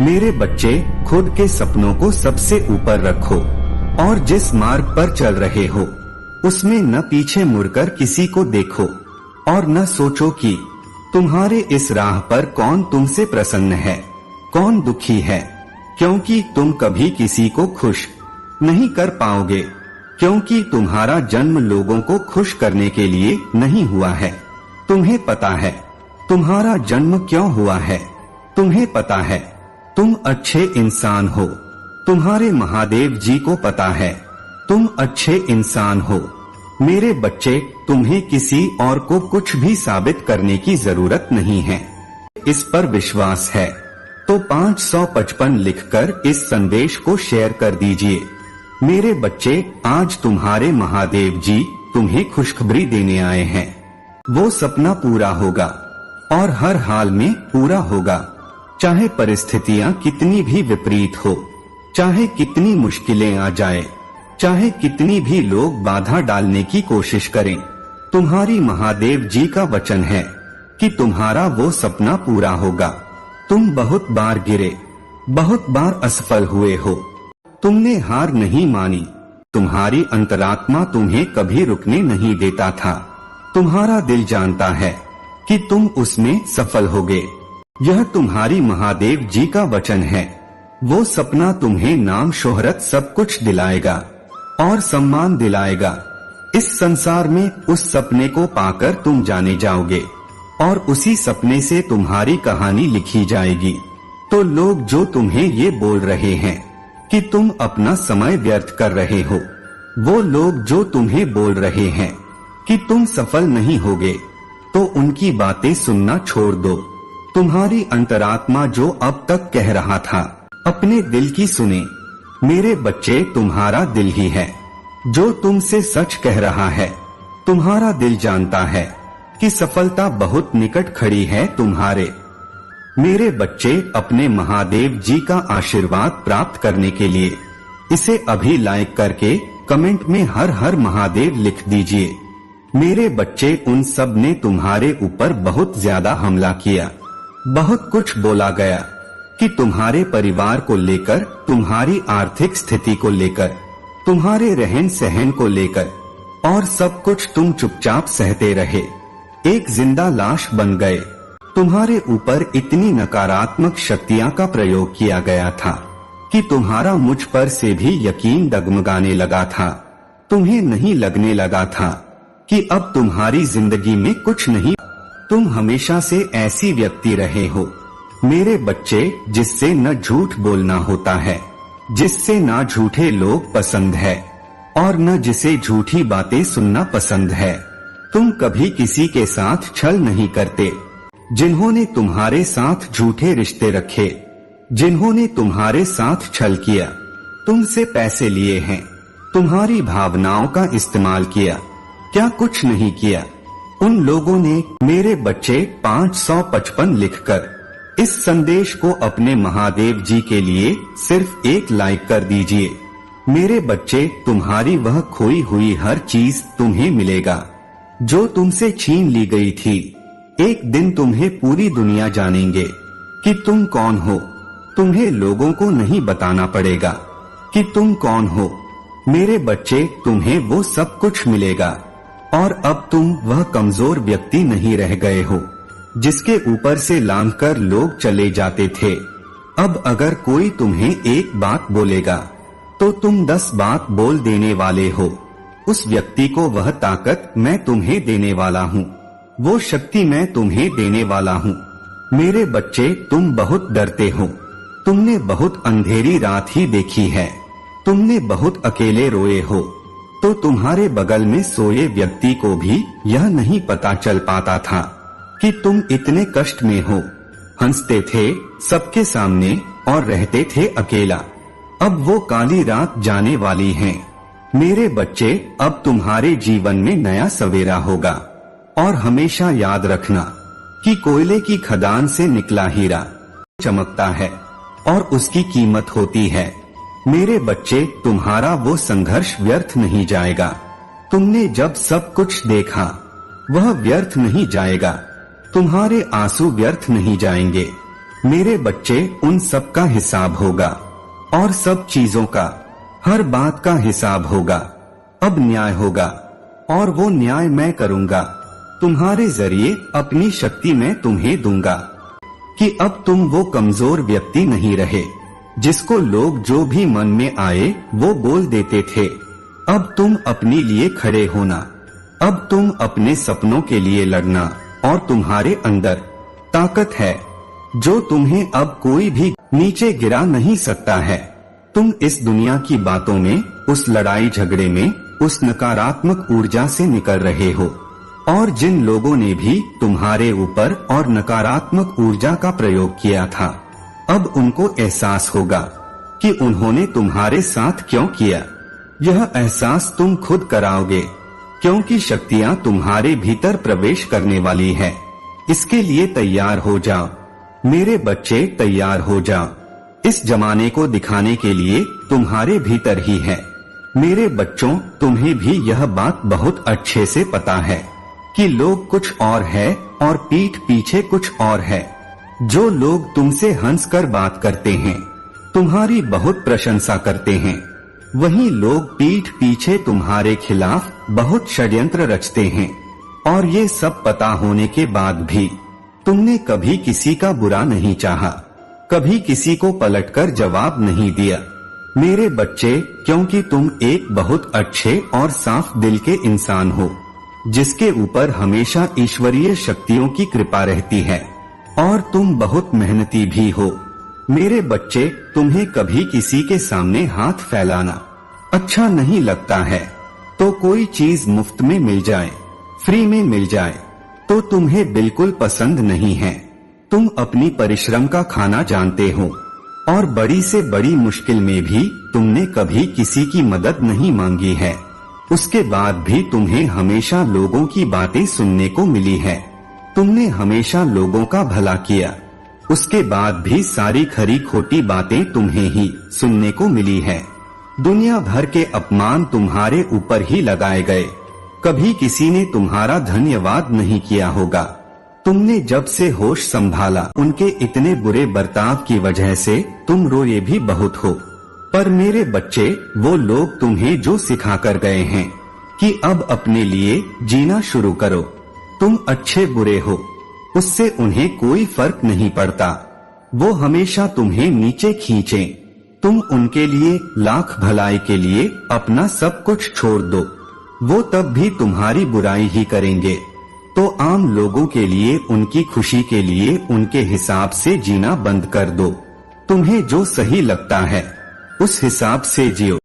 मेरे बच्चे, खुद के सपनों को सबसे ऊपर रखो और जिस मार्ग पर चल रहे हो उसमें न पीछे मुड़कर किसी को देखो और न सोचो कि तुम्हारे इस राह पर कौन तुमसे प्रसन्न है, कौन दुखी है, क्योंकि तुम कभी किसी को खुश नहीं कर पाओगे, क्योंकि तुम्हारा जन्म लोगों को खुश करने के लिए नहीं हुआ है। तुम्हें पता है तुम्हारा जन्म क्यों हुआ है, तुम्हें पता है तुम अच्छे इंसान हो, तुम्हारे महादेव जी को पता है तुम अच्छे इंसान हो। मेरे बच्चे, तुम्हें किसी और को कुछ भी साबित करने की जरूरत नहीं है। इस पर विश्वास है तो 555 लिखकर इस संदेश को शेयर कर दीजिए। मेरे बच्चे, आज तुम्हारे महादेव जी तुम्हें खुशखबरी देने आए हैं। वो सपना पूरा होगा और हर हाल में पूरा होगा, चाहे परिस्थितियां कितनी भी विपरीत हो, चाहे कितनी मुश्किलें आ जाए, चाहे कितनी भी लोग बाधा डालने की कोशिश करें। तुम्हारी महादेव जी का वचन है कि तुम्हारा वो सपना पूरा होगा। तुम बहुत बार गिरे, बहुत बार असफल हुए हो, तुमने हार नहीं मानी। तुम्हारी अंतरात्मा तुम्हें कभी रुकने नहीं देता था। तुम्हारा दिल जानता है कि तुम उसमें सफल होगे। यह तुम्हारी महादेव जी का वचन है। वो सपना तुम्हें नाम, शोहरत सब कुछ दिलाएगा और सम्मान दिलाएगा। इस संसार में उस सपने को पाकर तुम जाने जाओगे और उसी सपने से तुम्हारी कहानी लिखी जाएगी। तो लोग जो तुम्हें ये बोल रहे हैं कि तुम अपना समय व्यर्थ कर रहे हो, वो लोग जो तुम्हें बोल रहे हैं कि तुम सफल नहीं होगे, तो उनकी बातें सुनना छोड़ दो। तुम्हारी अंतरात्मा जो अब तक कह रहा था, अपने दिल की सुने। मेरे बच्चे, तुम्हारा दिल ही है जो तुमसे सच कह रहा है। तुम्हारा दिल जानता है कि सफलता बहुत निकट खड़ी है तुम्हारे। मेरे बच्चे, अपने महादेव जी का आशीर्वाद प्राप्त करने के लिए इसे अभी लाइक करके कमेंट में हर हर महादेव लिख दीजिए। मेरे बच्चे, उन सब ने तुम्हारे ऊपर बहुत ज्यादा हमला किया, बहुत कुछ बोला गया कि तुम्हारे परिवार को लेकर, तुम्हारी आर्थिक स्थिति को लेकर, तुम्हारे रहन सहन को लेकर, और सब कुछ तुम चुपचाप सहते रहे, एक जिंदा लाश बन गए। तुम्हारे ऊपर इतनी नकारात्मक शक्तियां का प्रयोग किया गया था कि तुम्हारा मुझ पर से भी यकीन डगमगाने लगा था। तुम्हें नहीं लगने लगा था कि अब तुम्हारी जिंदगी में कुछ नहीं। तुम हमेशा से ऐसी व्यक्ति रहे हो मेरे बच्चे, जिससे न झूठ बोलना होता है, जिससे ना झूठे लोग पसंद है और न जिसे झूठी बातें सुनना पसंद है। तुम कभी किसी के साथ छल नहीं करते। जिन्होंने तुम्हारे साथ झूठे रिश्ते रखे, जिन्होंने तुम्हारे साथ छल किया, तुमसे पैसे लिए हैं, तुम्हारी भावनाओं का इस्तेमाल किया, क्या कुछ नहीं किया, उन लोगों ने। मेरे बच्चे, 555 लिखकर इस संदेश को अपने महादेव जी के लिए सिर्फ एक लाइक कर दीजिए। मेरे बच्चे, तुम्हारी वह खोई हुई हर चीज तुम्हें मिलेगा जो तुमसे छीन ली गई थी। एक दिन तुम्हें पूरी दुनिया जानेंगे कि तुम कौन हो। तुम्हें लोगों को नहीं बताना पड़ेगा कि तुम कौन हो। मेरे बच्चे, तुम्हें वो सब कुछ मिलेगा और अब तुम वह कमजोर व्यक्ति नहीं रह गए हो जिसके ऊपर से लांघकर लोग चले जाते थे। अब अगर कोई तुम्हें एक बात बोलेगा तो तुम 10 बात बोल देने वाले हो। उस व्यक्ति को वह ताकत मैं तुम्हें देने वाला हूँ, वो शक्ति मैं तुम्हें देने वाला हूँ। मेरे बच्चे, तुम बहुत डरते हो, तुमने बहुत अंधेरी रात ही देखी है, तुमने बहुत अकेले रोए हो, तो तुम्हारे बगल में सोए व्यक्ति को भी यह नहीं पता चल पाता था कि तुम इतने कष्ट में हो। हंसते थे सबके सामने और रहते थे अकेला। अब वो काली रात जाने वाली है। मेरे बच्चे, अब तुम्हारे जीवन में नया सवेरा होगा और हमेशा याद रखना कि कोयले की खदान से निकला हीरा चमकता है और उसकी कीमत होती है। मेरे बच्चे, तुम्हारा वो संघर्ष व्यर्थ नहीं जाएगा। तुमने जब सब कुछ देखा वह व्यर्थ नहीं जाएगा। तुम्हारे आंसू व्यर्थ नहीं जाएंगे। मेरे बच्चे, उन सब का हिसाब होगा और सब चीजों का, हर बात का हिसाब होगा। अब न्याय होगा और वो न्याय मैं करूंगा। तुम्हारे जरिए अपनी शक्ति मैं तुम्हें दूंगा कि अब तुम वो कमजोर व्यक्ति नहीं रहे जिसको लोग जो भी मन में आए वो बोल देते थे। अब तुम अपने लिए खड़े होना, अब तुम अपने सपनों के लिए लड़ना और तुम्हारे अंदर ताकत है जो तुम्हें अब कोई भी नीचे गिरा नहीं सकता है। तुम इस दुनिया की बातों में, उस लड़ाई झगड़े में, उस नकारात्मक ऊर्जा से निकल रहे हो और जिन लोगों ने भी तुम्हारे ऊपर और नकारात्मक ऊर्जा का प्रयोग किया था, अब उनको एहसास होगा कि उन्होंने तुम्हारे साथ क्यों किया। यह एहसास तुम खुद कराओगे क्योंकि शक्तियां तुम्हारे भीतर प्रवेश करने वाली है। इसके लिए तैयार हो जाओ मेरे बच्चे, तैयार हो जाओ। इस जमाने को दिखाने के लिए तुम्हारे भीतर ही है। मेरे बच्चों, तुम्हें भी यह बात बहुत अच्छे से पता है कि लोग कुछ और है और पीठ पीछे कुछ और है। जो लोग तुमसे हंसकर बात करते हैं, तुम्हारी बहुत प्रशंसा करते हैं, वही लोग पीठ पीछे तुम्हारे खिलाफ बहुत षड्यंत्र रचते हैं। और ये सब पता होने के बाद भी तुमने कभी किसी का बुरा नहीं चाहा, कभी किसी को पलटकर जवाब नहीं दिया। मेरे बच्चे, क्योंकि तुम एक बहुत अच्छे और साफ दिल के इंसान हो जिसके ऊपर हमेशा ईश्वरीय शक्तियों की कृपा रहती है और तुम बहुत मेहनती भी हो। मेरे बच्चे, तुम्हें कभी किसी के सामने हाथ फैलाना अच्छा नहीं लगता है। तो कोई चीज मुफ्त में मिल जाए, फ्री में मिल जाए तो तुम्हें बिल्कुल पसंद नहीं है। तुम अपनी परिश्रम का खाना जानते हो और बड़ी से बड़ी मुश्किल में भी तुमने कभी किसी की मदद नहीं मांगी है। उसके बाद भी तुम्हें हमेशा लोगों की बातें सुनने को मिली है। तुमने हमेशा लोगों का भला किया, उसके बाद भी सारी खरी खोटी बातें तुम्हें ही सुनने को मिली है। दुनिया भर के अपमान तुम्हारे ऊपर ही लगाए गए, कभी किसी ने तुम्हारा धन्यवाद नहीं किया होगा। तुमने जब से होश संभाला, उनके इतने बुरे बर्ताव की वजह से तुम रोए भी बहुत हो। पर मेरे बच्चे, वो लोग तुम्हें जो सिखा कर गए हैं कि अब अपने लिए जीना शुरू करो। तुम अच्छे बुरे हो, उससे उन्हें कोई फर्क नहीं पड़ता। वो हमेशा तुम्हें नीचे खींचे। तुम उनके लिए लाख भलाई के लिए अपना सब कुछ छोड़ दो, वो तब भी तुम्हारी बुराई ही करेंगे। तो आम लोगों के लिए, उनकी खुशी के लिए उनके हिसाब से जीना बंद कर दो। तुम्हें जो सही लगता है उस हिसाब से जियो।